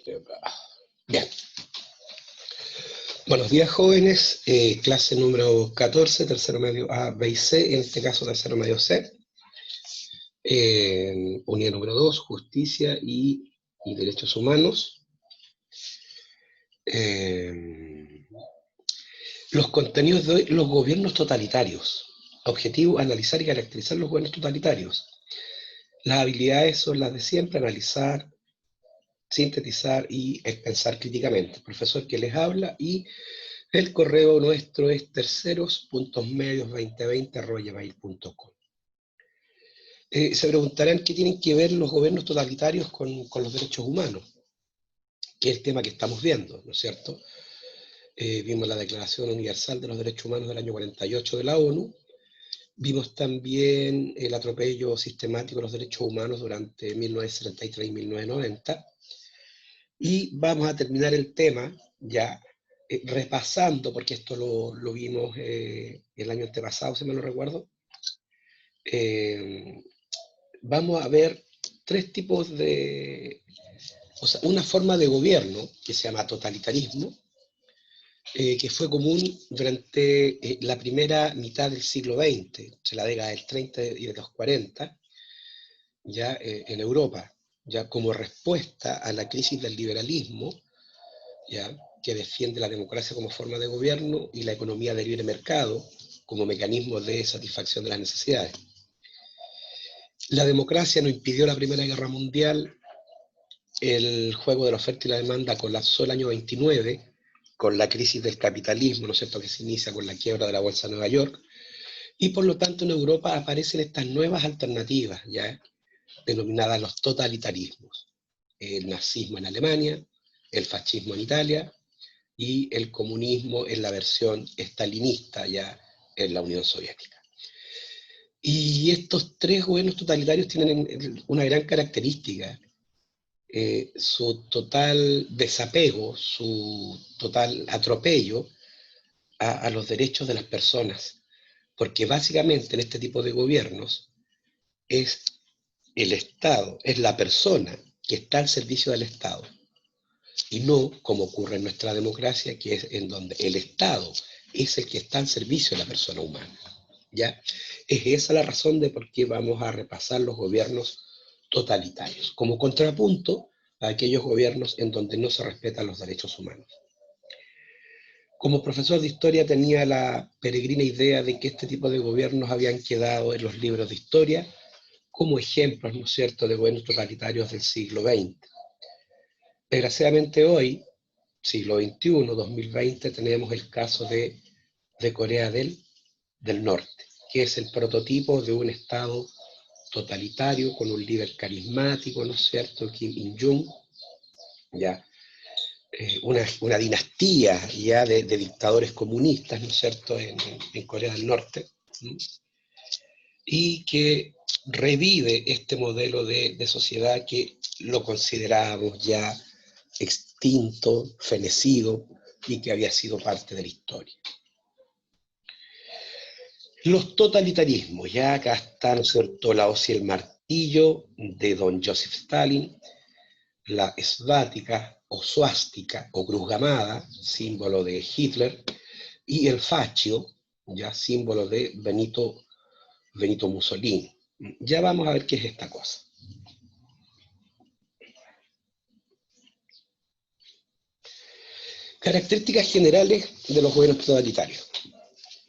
Bien. Buenos días, jóvenes. Clase número 14, tercero medio A, B y C, en este caso tercero medio C. Unidad número 2, justicia y derechos humanos. Los contenidos de hoy, los gobiernos totalitarios. Objetivo, analizar y caracterizar los gobiernos totalitarios. Las habilidades son las de siempre: analizar, sintetizar y pensar críticamente. El profesor que les habla, y el correo nuestro es terceros.medios2020@gmail.com. Se preguntarán qué tienen que ver los gobiernos totalitarios con los derechos humanos, que es el tema que estamos viendo, ¿no es cierto? Vimos la Declaración Universal de los Derechos Humanos del año 48 de la ONU, vimos también el atropello sistemático de los derechos humanos durante 1973 y 1990, y vamos a terminar el tema ya repasando, porque esto lo vimos el año antepasado, si me lo recuerdo. Vamos a ver tres tipos de, o sea, una forma de gobierno que se llama totalitarismo, que fue común durante la primera mitad del siglo XX, la década del 30 y de los 40, ya en Europa, ya como respuesta a la crisis del liberalismo, ya, que defiende la democracia como forma de gobierno y la economía de libre mercado como mecanismo de satisfacción de las necesidades. La democracia no impidió la Primera Guerra Mundial. El juego de la oferta y la demanda colapsó el año 29 con la crisis del capitalismo, ¿no es cierto?, que se inicia con la quiebra de la Bolsa de Nueva York, y por lo tanto en Europa aparecen estas nuevas alternativas, ya denominadas los totalitarismos: el nazismo en Alemania, el fascismo en Italia y el comunismo en la versión estalinista ya en la Unión Soviética. Y estos tres gobiernos totalitarios tienen una gran característica: su total desapego, su total atropello a los derechos de las personas, porque básicamente en este tipo de gobiernos es el Estado, es la persona que está al servicio del Estado, y no como ocurre en nuestra democracia, que es en donde el Estado es el que está al servicio de la persona humana. ¿Ya? Es esa la razón de por qué vamos a repasar los gobiernos totalitarios, como contrapunto a aquellos gobiernos en donde no se respetan los derechos humanos. Como profesor de historia tenía la peregrina idea de que este tipo de gobiernos habían quedado en los libros de historia como ejemplos, ¿no es cierto?, de gobiernos totalitarios del siglo XX. Desgraciadamente hoy, siglo XXI, 2020, tenemos el caso de Corea del Norte, que es el prototipo de un Estado totalitario con un líder carismático, ¿no es cierto?, Kim Il-jung, ya, una dinastía ya de dictadores comunistas, ¿no es cierto?, en Corea del Norte, y que revive este modelo de sociedad que lo considerábamos ya extinto, fenecido, y que había sido parte de la historia. Los totalitarismos, ya acá está, ¿no es cierto?, la hoz y el martillo de don Joseph Stalin, la esvástica o suástica o cruz gamada, símbolo de Hitler, y el fascio, ya símbolo de Benito Mussolini. Ya vamos a ver qué es esta cosa. Características generales de los gobiernos totalitarios.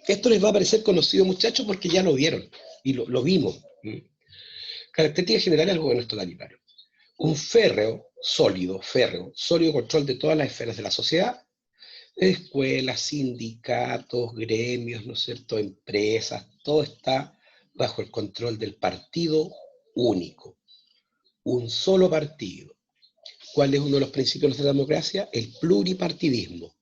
Esto les va a parecer conocido, muchachos, porque ya lo vieron y lo vimos. Características generales de los gobiernos totalitarios: un sólido control de todas las esferas de la sociedad, escuelas, sindicatos, gremios, ¿no es cierto?, empresas, todo está bajo el control del partido único, un solo partido. ¿Cuál es uno de los principios de la democracia? El pluripartidismo.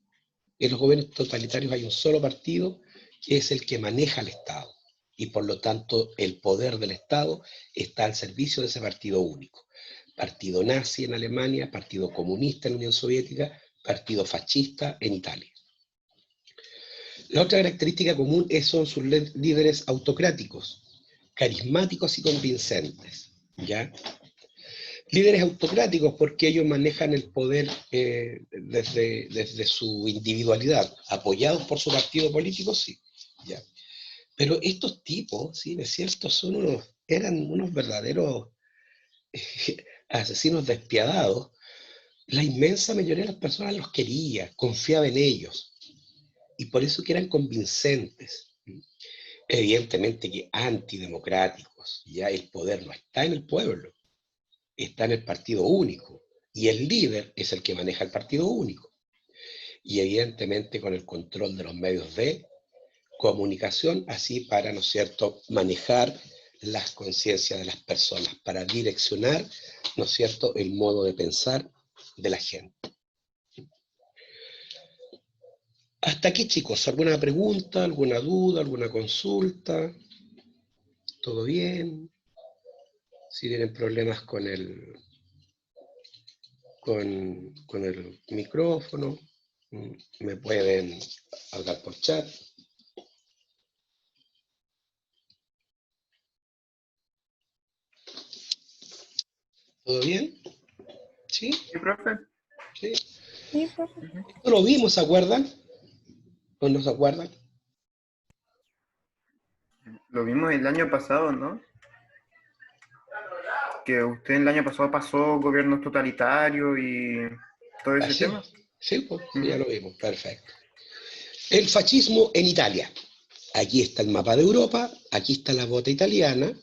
En los gobiernos totalitarios hay un solo partido que es el que maneja el Estado, y por lo tanto el poder del Estado está al servicio de ese partido único. Partido nazi en Alemania, partido comunista en la Unión Soviética, partido fascista en Italia. La otra característica común son sus líderes autocráticos, carismáticos y convincentes, ¿ya? Líderes autocráticos porque ellos manejan el poder desde su individualidad, apoyados por su partido político, sí. ¿Ya? Pero estos tipos, sí, es cierto, eran unos verdaderos asesinos despiadados. La inmensa mayoría de las personas los quería, confiaba en ellos, y por eso que eran convincentes. Evidentemente que antidemocráticos, ya el poder no está en el pueblo, está en el partido único, y el líder es el que maneja el partido único, y evidentemente con el control de los medios de comunicación, así para, ¿no es cierto?, manejar las conciencias de las personas, para direccionar, ¿no es cierto?, el modo de pensar de la gente. Hasta aquí, chicos, ¿alguna pregunta, alguna duda, alguna consulta? ¿Todo bien? Si tienen problemas con el micrófono, me pueden hablar por chat. ¿Todo bien? ¿Sí? Sí, profe. ¿Sí? Sí, profe. ¿No lo vimos, se acuerdan? ¿O no se acuerdan? Lo vimos el año pasado, ¿no? Que usted el año pasado pasó gobiernos totalitarios y todo ese Así. tema. Sí, pues, ya lo vimos, perfecto. El fascismo en Italia. Aquí está el mapa de Europa, aquí está la bota italiana,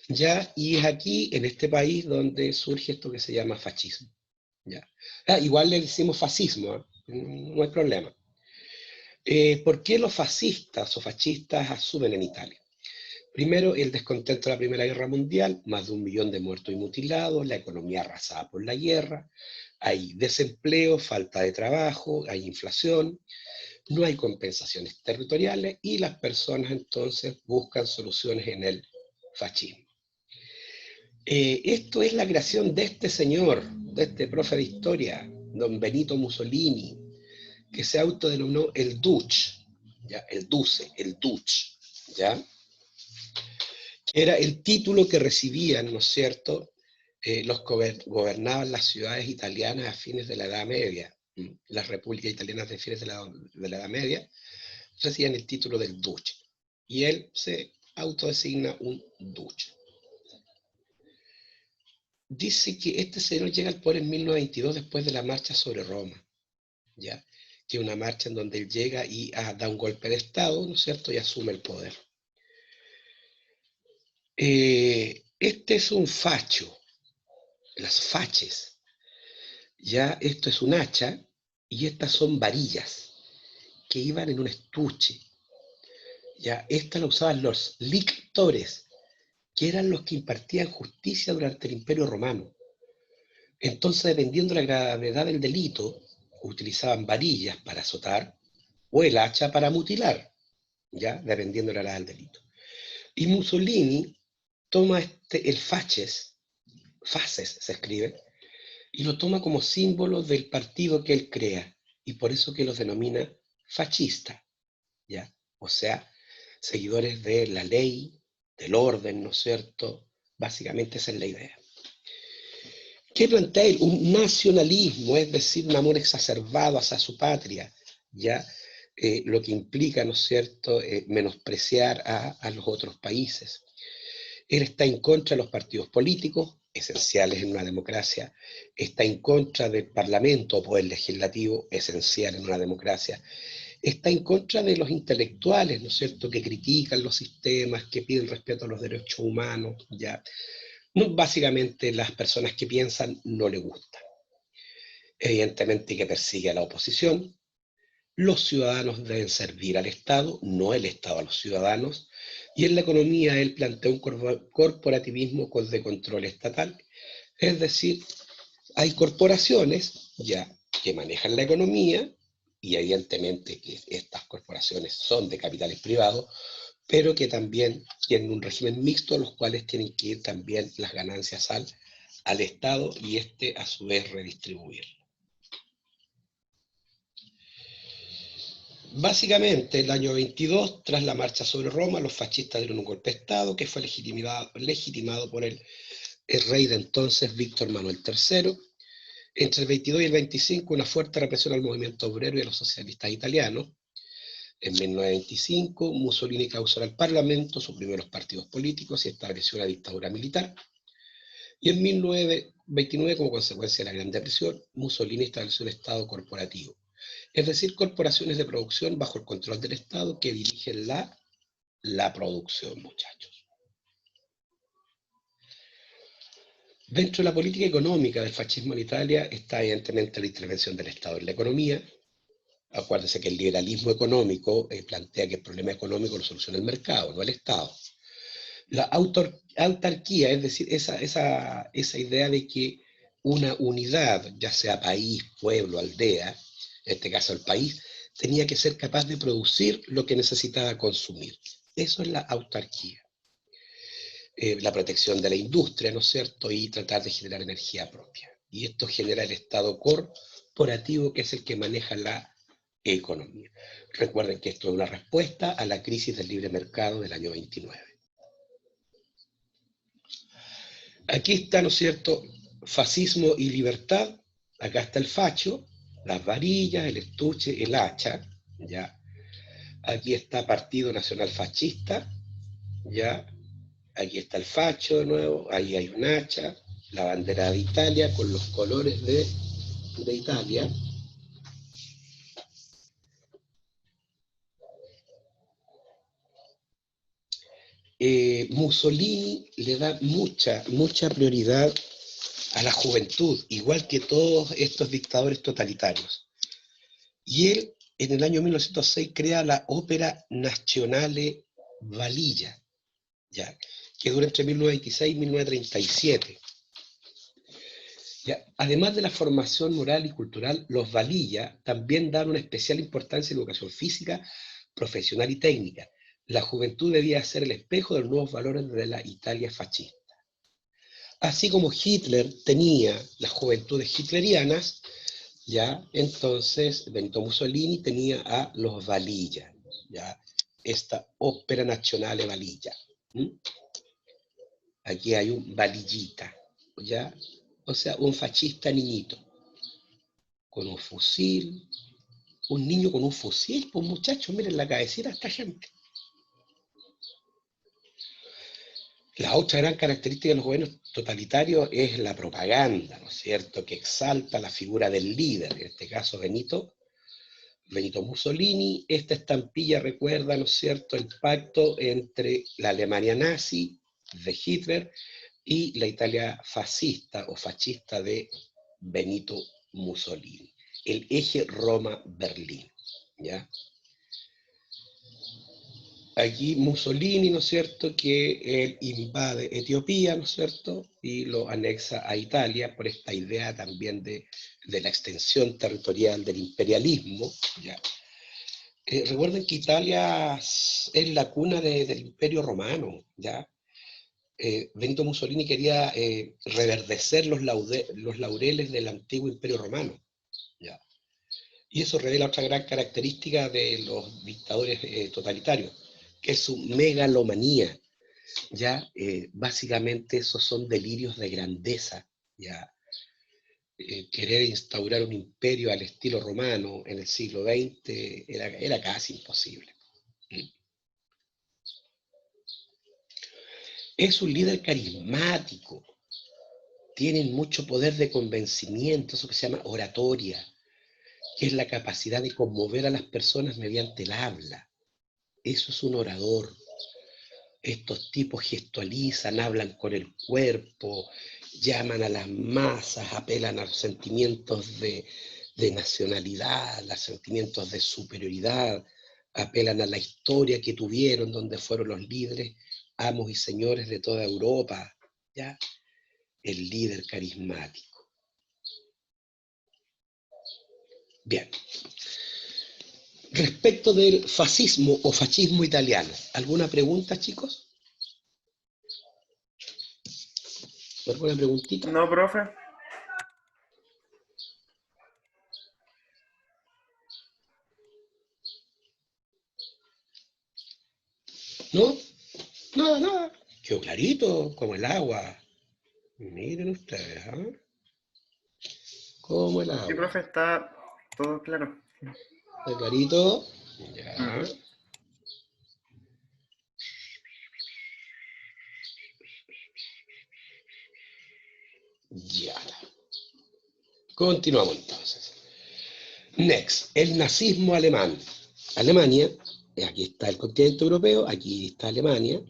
ya, y es aquí, en este país, donde surge esto que se llama fascismo. Ya. Igual le decimos fascismo, ¿eh? No hay problema. ¿Por qué los fascistas o fascistas asumen en Italia? Primero, el descontento de la Primera Guerra Mundial, más de 1 millón de muertos y mutilados, la economía arrasada por la guerra, hay desempleo, falta de trabajo, hay inflación, no hay compensaciones territoriales y las personas entonces buscan soluciones en el fascismo. Esto es la creación de este señor, de este profe de historia, don Benito Mussolini, que se autodenominó el Duce, ¿ya? El Duce, el Duce, ¿ya? Era el título que recibían, ¿no es cierto?, los que gobernaban las ciudades italianas a fines de la Edad Media, las repúblicas italianas de fines de la Edad Media, recibían el título del Duce, y él se autodesigna un Duce. Dice que este señor llega al poder en 1922 después de la marcha sobre Roma, ¿ya? Que es una marcha en donde él llega y da un golpe de Estado, ¿no es cierto?, y asume el poder. Este es un facho, las faches, ya esto es un hacha, y estas son varillas, que iban en un estuche, ya estas las usaban los lictores, que eran los que impartían justicia durante el Imperio Romano. Entonces, dependiendo de la gravedad del delito, utilizaban varillas para azotar o el hacha para mutilar, ya dependiendo de la gravedad del delito. Y Mussolini toma el faces se escribe, y lo toma como símbolo del partido que él crea, y por eso que los denomina fascista, ¿ya? O sea, seguidores de la ley, del orden, ¿no es cierto? Básicamente esa es la idea. ¿Qué plantea él? Un nacionalismo, es decir, un amor exacerbado hacia su patria, ¿ya? Lo que implica, ¿no es cierto?, menospreciar a los otros países. Él está en contra de los partidos políticos, esenciales en una democracia, está en contra del Parlamento o poder legislativo, esencial en una democracia, está en contra de los intelectuales, ¿no es cierto?, que critican los sistemas, que piden respeto a los derechos humanos, ¿ya? No, básicamente las personas que piensan no le gustan. Evidentemente que persigue a la oposición. Los ciudadanos deben servir al Estado, no el Estado a los ciudadanos. Y en la economía él plantea un corporativismo de control estatal. Es decir, hay corporaciones ya que manejan la economía, y evidentemente que estas corporaciones son de capitales privados, pero que también tienen un régimen mixto, los cuales tienen que ir también las ganancias al Estado y este a su vez redistribuir. Básicamente, el año 22, tras la marcha sobre Roma, los fascistas dieron un golpe de Estado que fue legitimado por el el rey de entonces, Víctor Manuel III. Entre el 22 y el 25, una fuerte represión al movimiento obrero y a los socialistas italianos. En 1925, Mussolini clausuró el Parlamento, suprimió los partidos políticos y estableció una dictadura militar. Y en 1929, como consecuencia de la Gran Depresión, Mussolini estableció un Estado corporativo, es decir, corporaciones de producción bajo el control del Estado que dirigen la producción, muchachos. Dentro de la política económica del fascismo en Italia está evidentemente la intervención del Estado en la economía. Acuérdense que el liberalismo económico plantea que el problema económico lo soluciona el mercado, no el Estado. La autarquía, es decir, esa idea de que una unidad, ya sea país, pueblo, aldea, en este caso el país, tenía que ser capaz de producir lo que necesitaba consumir. Eso es la autarquía. La protección de la industria, ¿no es cierto? Y tratar de generar energía propia. Y esto genera el Estado corporativo, que es el que maneja la economía. Recuerden que esto es una respuesta a la crisis del libre mercado del año 29. Aquí está, ¿no es cierto?, fascismo y libertad. Acá está el facho, las varillas, el estuche, el hacha, ¿ya? Aquí está Partido Nacional Fascista, ¿ya? Aquí está el facho de nuevo, ahí hay un hacha, la bandera de Italia con los colores de Italia. Mussolini le da mucha prioridad a la juventud, igual que todos estos dictadores totalitarios. Y él, en el año 1906, crea la Ópera Nazionale Valilla, ¿ya?, que dura entre 1926 y 1937. ¿Ya? Además de la formación moral y cultural, los Valilla también dan una especial importancia en la educación física, profesional y técnica. La juventud debía ser el espejo de los nuevos valores de la Italia fascista. Así como Hitler tenía las juventudes hitlerianas, ya, entonces Benito Mussolini tenía a los Valilla, ya, esta Ópera Nazionale Valilla. Aquí hay un valillita, ya, o sea, un fascista niñito, con un fusil, un niño con un fusil, pues muchachos, miren la cabecita de esta gente. La otra gran característica de los gobiernos totalitarios es la propaganda, ¿no es cierto?, que exalta la figura del líder, en este caso Benito Mussolini. Esta estampilla recuerda, ¿no es cierto?, el pacto entre la Alemania nazi de Hitler y la Italia fascista o fascista de Benito Mussolini. El eje Roma-Berlín, ¿ya? Aquí Mussolini, ¿no es cierto?, que él invade Etiopía, ¿no es cierto?, y lo anexa a Italia por esta idea también de la extensión territorial del imperialismo, ¿ya? Recuerden que Italia es la cuna del Imperio Romano, ¿ya? Benito Mussolini quería reverdecer los laureles del antiguo Imperio Romano, ¿ya? Y eso revela otra gran característica de los dictadores totalitarios, que es su megalomanía, ¿ya? Básicamente esos son delirios de grandeza, ¿ya? Querer instaurar un imperio al estilo romano en el siglo XX era casi imposible. Es un líder carismático, tienen mucho poder de convencimiento, eso que se llama oratoria, que es la capacidad de conmover a las personas mediante el habla. Eso es un orador. Estos tipos gestualizan, hablan con el cuerpo, llaman a las masas, apelan a los sentimientos de nacionalidad, a los sentimientos de superioridad, apelan a la historia que tuvieron, donde fueron los líderes, amos y señores de toda Europa, ¿ya? El líder carismático. Bien. Respecto del fascismo o fascismo italiano, ¿alguna pregunta, chicos? ¿Alguna preguntita? No, profe. ¿No? Nada. Quedó clarito, como el agua. Miren ustedes, ¿ah? Como el Sí, agua. profe, está todo claro. ¿Está clarito? Ya. Ujú. Ya. Continuamos entonces. Next, el nazismo alemán. Alemania, aquí está el continente europeo, aquí está Alemania,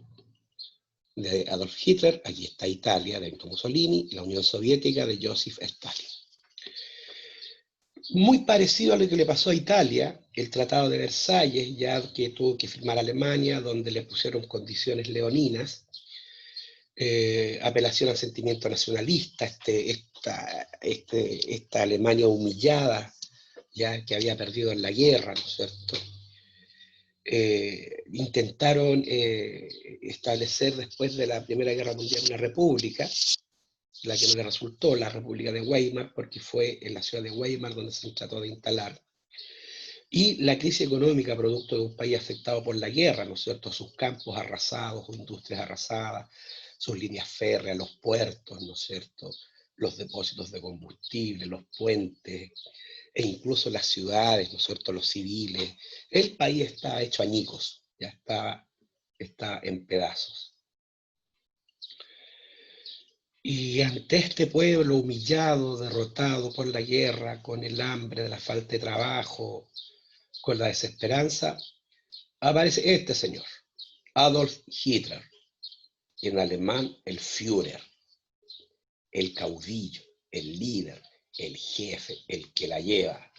de Adolf Hitler, aquí está Italia, de Benito Mussolini, la Unión Soviética, de Joseph Stalin. Muy parecido a lo que le pasó a Italia, el Tratado de Versalles, ya que tuvo que firmar Alemania, donde le pusieron condiciones leoninas, apelación al sentimiento nacionalista, esta Alemania humillada, ya que había perdido en la guerra, ¿no es cierto? Intentaron establecer después de la Primera Guerra Mundial una república, la que no le resultó, la República de Weimar, porque fue en la ciudad de Weimar donde se trató de instalar. Y la crisis económica, producto de un país afectado por la guerra, ¿no es cierto? Sus campos arrasados, sus industrias arrasadas, sus líneas férreas, los puertos, ¿no es cierto? Los depósitos de combustible, los puentes, e incluso las ciudades, ¿no es cierto? Los civiles. El país está hecho añicos, ya está en pedazos. Y ante este pueblo humillado, derrotado por la guerra, con el hambre de la falta de trabajo, con la desesperanza, aparece este señor, Adolf Hitler, en alemán el Führer, el caudillo, el líder, el jefe, el que la lleva.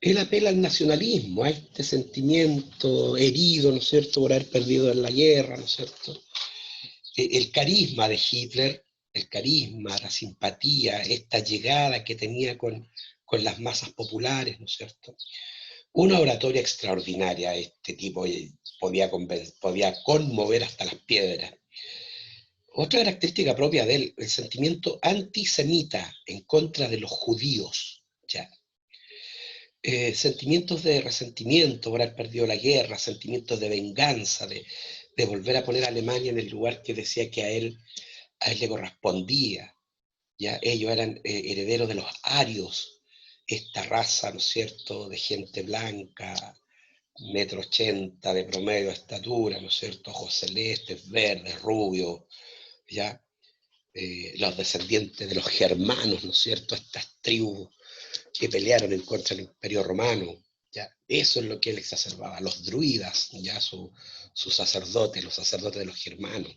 Él apela al nacionalismo, a este sentimiento herido, ¿no es cierto?, por haber perdido en la guerra, ¿no es cierto? El carisma de Hitler, el carisma, la simpatía, esta llegada que tenía con las masas populares, ¿no es cierto? Una oratoria extraordinaria, este tipo podía conmover hasta las piedras. Otra característica propia de él, el sentimiento antisemita en contra de los judíos, ¿ya? Sentimientos de resentimiento por haber perdido la guerra, sentimientos de venganza, de volver a poner a Alemania en el lugar que decía que a él le correspondía. ¿Ya? Ellos eran herederos de los arios, esta raza, ¿no es cierto?, de gente blanca, 1,80 m de promedio de estatura, ¿no es cierto?, ojos celestes, verdes, rubios, ¿ya? Los descendientes de los germanos, ¿no es cierto?, estas tribus que pelearon en contra del Imperio Romano, ¿ya? Eso es lo que él exacerbaba, los druidas, ya sus sacerdotes, los sacerdotes de los germanos.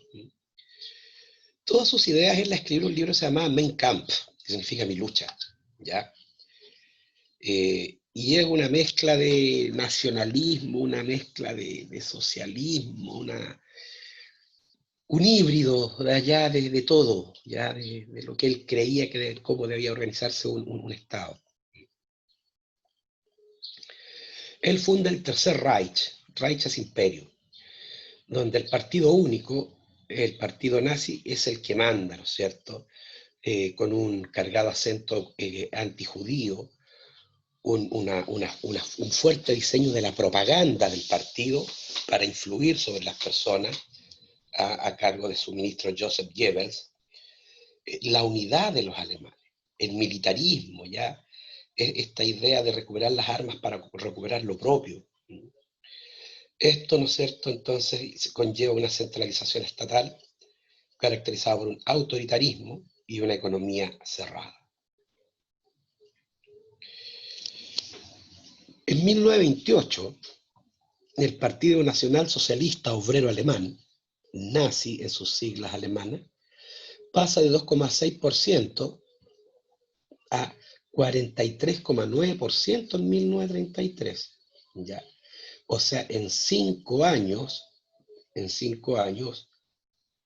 Todas sus ideas él las escribió en un libro que se llamaba Mein Kampf, que significa mi lucha, ¿ya? Y es una mezcla de nacionalismo, una mezcla de socialismo, un híbrido de allá de todo, ya de lo que él creía que cómo debía organizarse un Estado. Él funda el Tercer Reich, Reich es imperio, donde el partido único, el partido nazi, es el que manda, ¿no es cierto? Con un cargado acento antijudío, un fuerte diseño de la propaganda del partido para influir sobre las personas a cargo de su ministro Joseph Goebbels, la unidad de los alemanes, el militarismo, ya esta idea de recuperar las armas para recuperar lo propio. Esto, ¿no es cierto?, entonces conlleva una centralización estatal caracterizada por un autoritarismo y una economía cerrada. En 1928, el Partido Nacional Socialista Obrero Alemán, nazi en sus siglas alemanas, pasa de 2,6% a 43,9% en 1933. ¿Ya? O sea, en 5 años,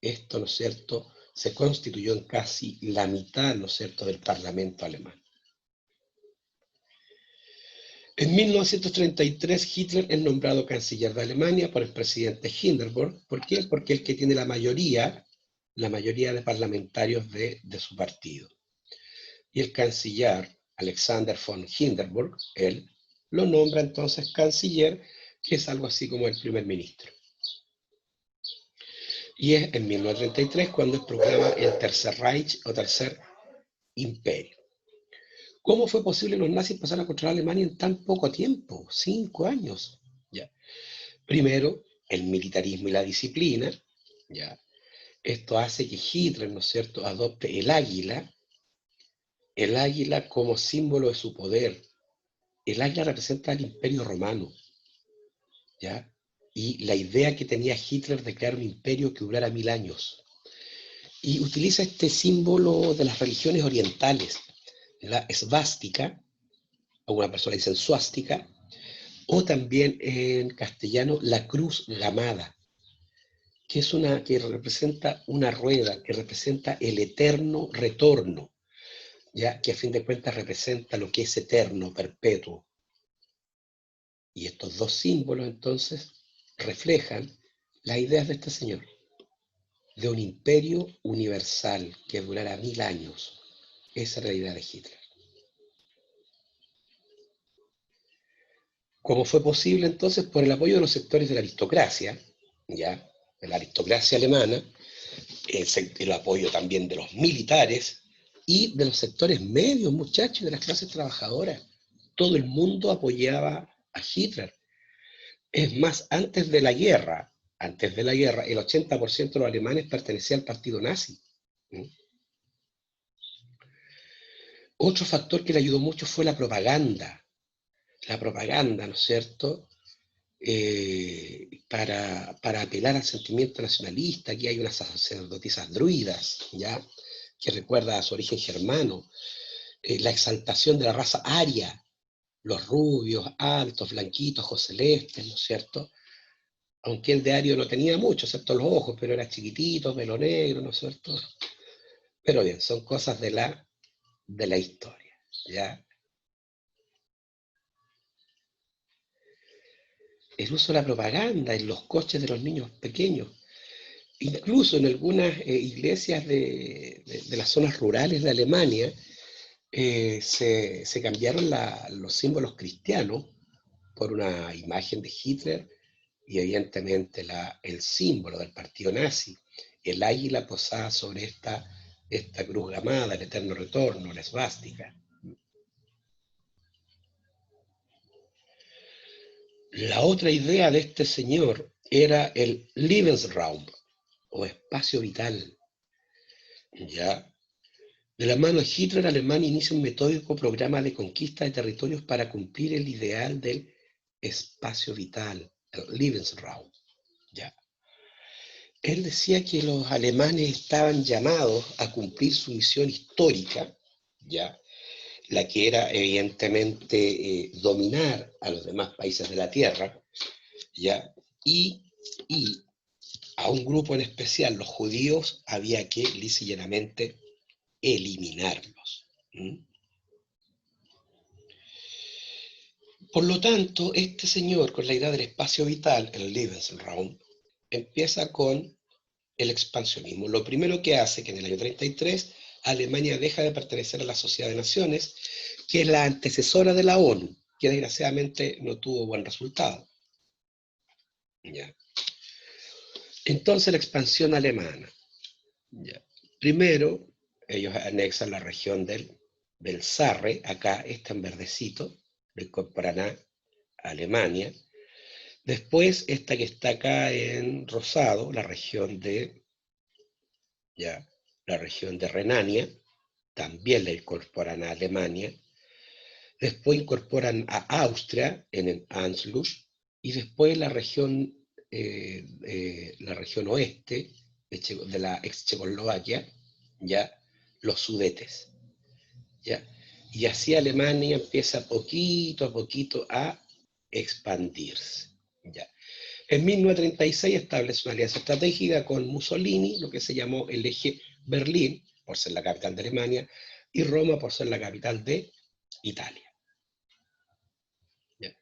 esto, ¿no es cierto?, se constituyó en casi la mitad, ¿no es cierto?, del Parlamento alemán. En 1933 Hitler es nombrado canciller de Alemania por el presidente Hindenburg. ¿Por qué? Porque el que tiene la mayoría de parlamentarios de su partido. Y el canciller Alexander von Hindenburg, él, lo nombra entonces canciller, que es algo así como el primer ministro. Y es en 1933 cuando él proclama el Tercer Reich o Tercer Imperio. ¿Cómo fue posible que los nazis pasaran a controlar Alemania en tan poco tiempo? 5 años. ¿Ya? Primero, el militarismo y la disciplina. ¿Ya? Esto hace que Hitler, ¿no es cierto?, adopte el águila como símbolo de su poder. El águila representa al Imperio Romano, ¿ya? Y la idea que tenía Hitler de crear un imperio que durara 1000 años. Y utiliza este símbolo de las religiones orientales, la esvástica, alguna persona dice suástica, o también en castellano la cruz gamada, que representa una rueda, que representa el eterno retorno, ya que a fin de cuentas representa lo que es eterno, perpetuo. Y estos dos símbolos entonces reflejan las ideas de este señor, de un imperio universal que durara 1000 años. Esa era la idea de Hitler. ¿Cómo fue posible entonces? Por el apoyo de los sectores de la aristocracia, ¿ya? De la aristocracia alemana, el apoyo también de los militares y de los sectores medios, muchachos, de las clases trabajadoras. Todo el mundo apoyaba a Hitler. Es más, antes de la guerra, el 80% de los alemanes pertenecía al partido nazi. Otro factor que le ayudó mucho fue la propaganda. La propaganda, ¿no es cierto? Para apelar al sentimiento nacionalista. Aquí hay unas sacerdotisas druidas, ¿ya? Que recuerda a su origen germano. La exaltación de la raza aria, los rubios, altos, blanquitos, ojos celestes, ¿no es cierto? Aunque el de ario no tenía mucho, excepto los ojos, pero era chiquitito, pelo negro, ¿no es cierto? Pero bien, son cosas de la historia, ¿ya? El uso de la propaganda en los coches de los niños pequeños, incluso en algunas iglesias de las zonas rurales de Alemania, se cambiaron los símbolos cristianos por una imagen de Hitler y evidentemente el símbolo del partido nazi, el águila posada sobre esta cruz gamada, el eterno retorno, la esvástica. La otra idea de este señor era el Lebensraum, o espacio vital. ¿Ya? De la mano de Hitler, Alemania inicia un metódico programa de conquista de territorios para cumplir el ideal del espacio vital, el Lebensraum. ¿Ya? Él decía que los alemanes estaban llamados a cumplir su misión histórica, ¿ya? La que era evidentemente dominar a los demás países de la Tierra, ¿ya? Y a un grupo en especial, los judíos, había que lisa y llanamente eliminarlos. Por lo tanto, este señor, con la idea del espacio vital, el Lebensraum, empieza con el expansionismo. Lo primero que hace, que en el año 33, Alemania deja de pertenecer a la Sociedad de Naciones, que es la antecesora de la ONU, que desgraciadamente no tuvo buen resultado. ¿Ya? Entonces la expansión alemana. ¿Ya? Primero, ellos anexan la región del Sarre, acá está en verdecito, lo incorporan a Alemania. Después, esta que está acá en rosado, la región de Renania, también la incorporan a Alemania. Después incorporan a Austria en el Anschluss y después la región oeste de la ex Checoslovaquia, ya los Sudetes, ya. Y así Alemania empieza poquito a poquito a expandirse, ya. En 1936 establece una alianza estratégica con Mussolini, lo que se llamó el eje Berlín, por ser la capital de Alemania, y Roma por ser la capital de Italia. ¿Ya?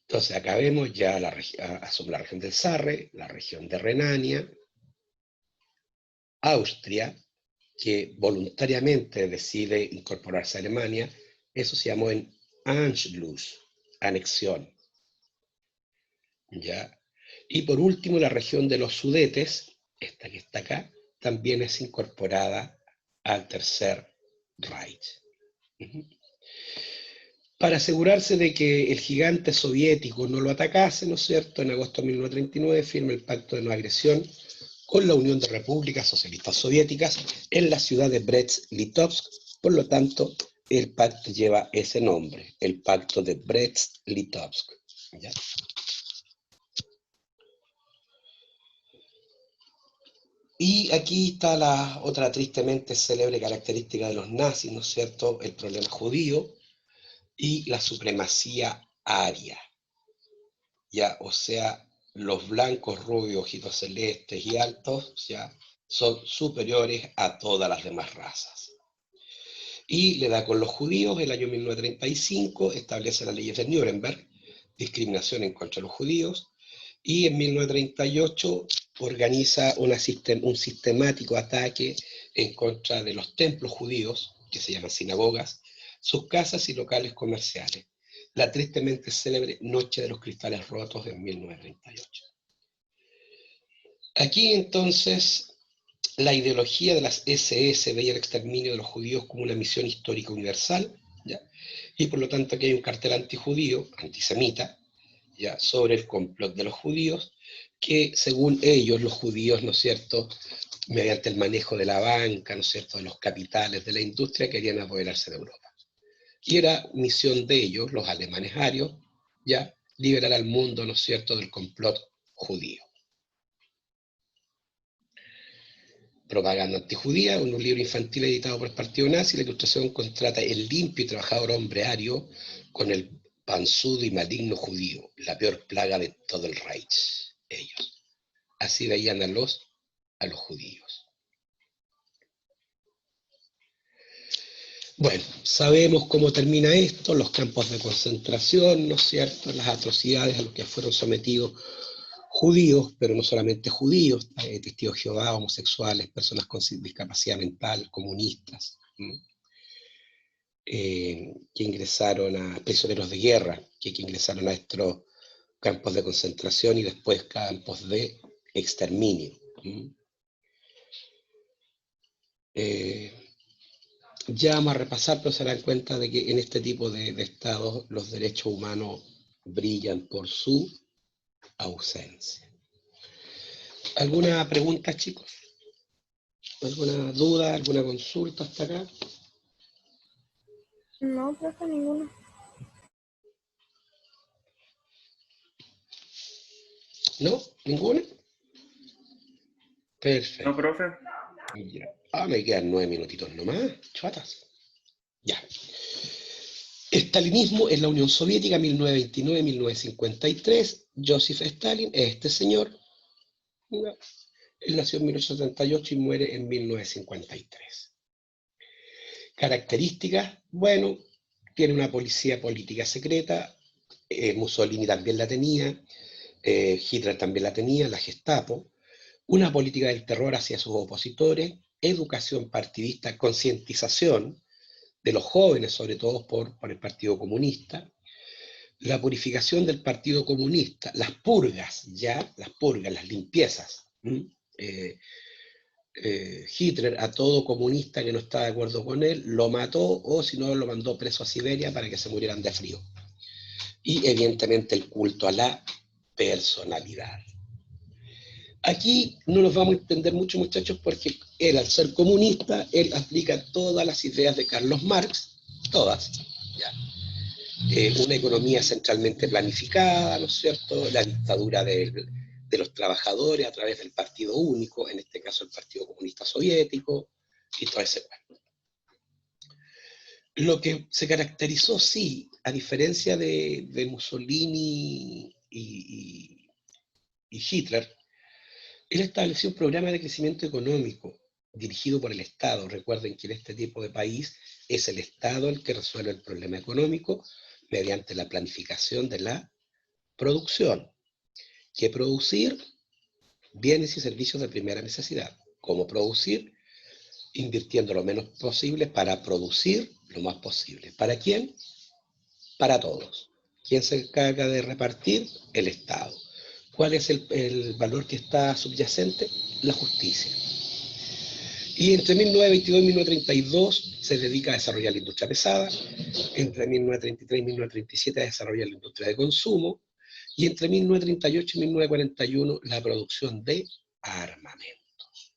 Entonces acá vemos ya la región del Sarre, la región de Renania, Austria, que voluntariamente decide incorporarse a Alemania, eso se llamó en Anschluss, anexión. ¿Ya? Y por último la región de los Sudetes, esta que está acá, también es incorporada al Tercer Reich. Para asegurarse de que el gigante soviético no lo atacase, ¿no es cierto?, en agosto de 1939 firma el Pacto de No Agresión con la Unión de Repúblicas Socialistas Soviéticas en la ciudad de Brest-Litovsk. Por lo tanto, el pacto lleva ese nombre, el Pacto de Brest-Litovsk. ¿Ya? Y aquí está la otra tristemente célebre característica de los nazis, ¿no es cierto?, el problema judío y la supremacía aria. Ya, o sea, los blancos, rubios, ojitos celestes y altos, ya, son superiores a todas las demás razas. Y le da con los judíos, el año 1935 establece las leyes de Nuremberg, discriminación en contra de los judíos, y en 1938 organiza un sistemático ataque en contra de los templos judíos, que se llaman sinagogas, sus casas y locales comerciales. La tristemente célebre Noche de los Cristales Rotos en 1938. Aquí entonces la ideología de las SS veía el exterminio de los judíos como una misión histórica universal, ¿ya? Y por lo tanto aquí hay un cartel antijudío, antisemita, ¿ya?, sobre el complot de los judíos, que según ellos, los judíos, ¿no es cierto?, mediante el manejo de la banca, ¿no es cierto?, de los capitales, de la industria, querían apoderarse de Europa. Y era misión de ellos, los alemanes arios, ya, liberar al mundo, ¿no es cierto?, del complot judío. Propaganda antijudía, un libro infantil editado por el partido nazi. La ilustración contrata el limpio y trabajador hombre ario con el panzudo y maligno judío, la peor plaga de todo el Reich. Ellos. Así veían a los judíos. Bueno, sabemos cómo termina esto, los campos de concentración, ¿no es cierto?, las atrocidades a los que fueron sometidos judíos, pero no solamente judíos, testigos de Jehová, homosexuales, personas con discapacidad mental, comunistas, que ingresaron a prisioneros de guerra, que ingresaron a estos campos de concentración y después campos de exterminio. Ya vamos a repasar, pero se darán cuenta de que en este tipo de estados los derechos humanos brillan por su ausencia. ¿Alguna pregunta, chicos? ¿Alguna duda, alguna consulta hasta acá? No, profe, ninguna. ¿No? ¿Ninguna? Perfecto. ¿No, profe? Ya. Me quedan 9 minutitos nomás, chatas. Ya. Estalinismo en la Unión Soviética, 1929-1953. Joseph Stalin es este señor. Él nació en 1878 y muere en 1953. Características, bueno, tiene una policía política secreta, Mussolini también la tenía, Hitler también la tenía, la Gestapo, una política del terror hacia sus opositores, educación partidista, concientización de los jóvenes, sobre todo por el Partido Comunista, la purificación del Partido Comunista, las purgas, las limpiezas. Hitler a todo comunista que no estaba de acuerdo con él, lo mató o si no lo mandó preso a Siberia para que se murieran de frío. Y evidentemente el culto a la personalidad. Aquí no nos vamos a entender mucho, muchachos, porque él, al ser comunista, él aplica todas las ideas de Carlos Marx, todas, ¿ya? Una economía centralmente planificada, ¿no es cierto?, la dictadura de los trabajadores a través del partido único, en este caso el Partido Comunista Soviético, y todo ese plan. Lo que se caracterizó, sí, a diferencia de Mussolini y Hitler, él estableció un programa de crecimiento económico dirigido por el Estado. Recuerden que en este tipo de país es el Estado el que resuelve el problema económico mediante la planificación de la producción. ¿Qué producir? Bienes y servicios de primera necesidad. ¿Cómo producir? Invirtiendo lo menos posible para producir lo más posible. ¿Para quién? Para todos. ¿Quién se encarga de repartir? El Estado. ¿Cuál es el valor que está subyacente? La justicia. Y entre 1922 y 1932 se dedica a desarrollar la industria pesada, entre 1933 y 1937 a desarrollar la industria de consumo, y entre 1938 y 1941 la producción de armamentos.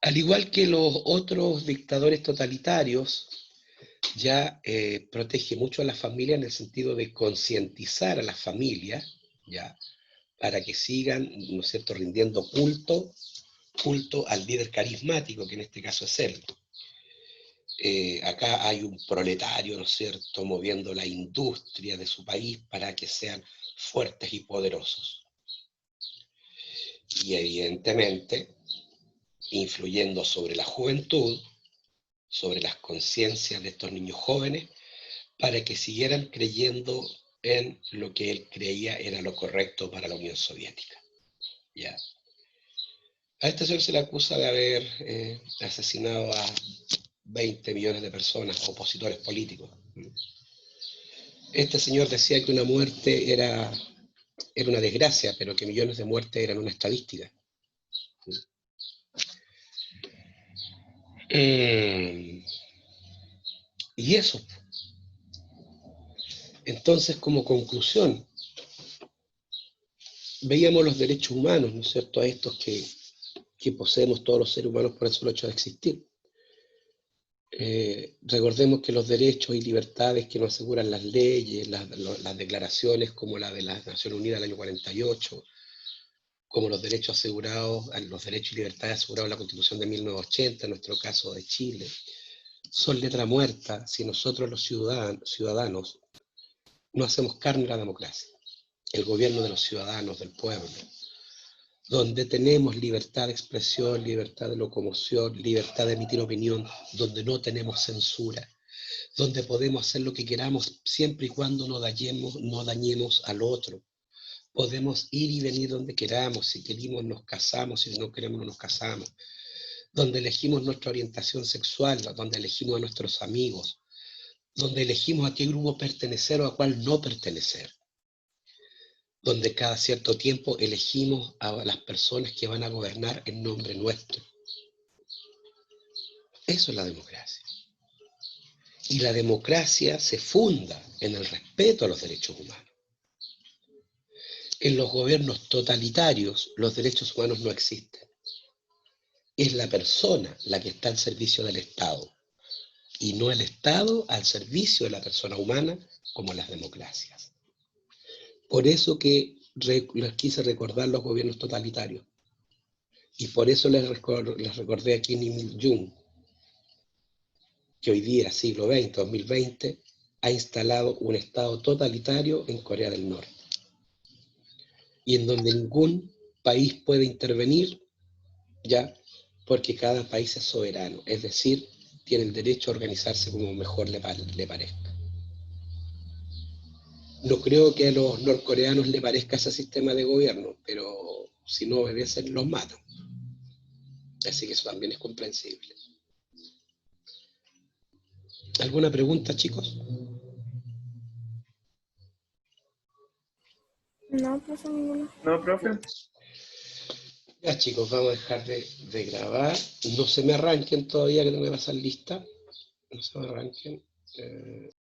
Al igual que los otros dictadores totalitarios, ya protege mucho a la familia en el sentido de concientizar a las familias, ya, para que sigan, ¿no es cierto?, rindiendo culto al líder carismático, que en este caso es él. Acá hay un proletario, ¿no es cierto?, moviendo la industria de su país para que sean fuertes y poderosos. Y evidentemente, influyendo sobre la juventud, sobre las conciencias de estos niños jóvenes, para que siguieran creyendo en lo que él creía era lo correcto para la Unión Soviética. ¿Ya? A este señor se le acusa de haber asesinado a 20 millones de personas, opositores políticos. Este señor decía que una muerte era una desgracia, pero que millones de muertes eran una estadística. Y eso. Entonces, como conclusión, veíamos los derechos humanos, ¿no es cierto?, a estos que poseemos todos los seres humanos por el solo hecho de existir. Recordemos que los derechos y libertades que nos aseguran las leyes, las declaraciones como la de las Naciones Unidas del año 48, como los derechos asegurados, los derechos y libertades asegurados en la Constitución de 1980, en nuestro caso de Chile, son letra muerta si nosotros los ciudadanos no hacemos carne la democracia, el gobierno de los ciudadanos, del pueblo, donde tenemos libertad de expresión, libertad de locomoción, libertad de emitir opinión, donde no tenemos censura, donde podemos hacer lo que queramos siempre y cuando no dañemos al otro. Podemos ir y venir donde queramos, si queremos nos casamos, si no queremos no nos casamos, donde elegimos nuestra orientación sexual, donde elegimos a nuestros amigos, donde elegimos a qué grupo pertenecer o a cuál no pertenecer, donde cada cierto tiempo elegimos a las personas que van a gobernar en nombre nuestro. Eso es la democracia. Y la democracia se funda en el respeto a los derechos humanos. En los gobiernos totalitarios, los derechos humanos no existen. Es la persona la que está al servicio del Estado, y no el Estado al servicio de la persona humana, como las democracias. Por eso que les quise recordar los gobiernos totalitarios. Y por eso les recordé a Kim Il-jung, que hoy día, siglo XX, 2020, ha instalado un Estado totalitario en Corea del Norte. Y en donde ningún país puede intervenir, ya, porque cada país es soberano, es decir, tiene el derecho a organizarse como mejor le parezca. No creo que a los norcoreanos le parezca ese sistema de gobierno, pero si no obedecen, los matan. Así que eso también es comprensible. ¿Alguna pregunta, chicos? No, profe, ninguna. No, profe. Ya, chicos, vamos a dejar de grabar. No se me arranquen todavía, que no me va a pasar lista. No se me arranquen.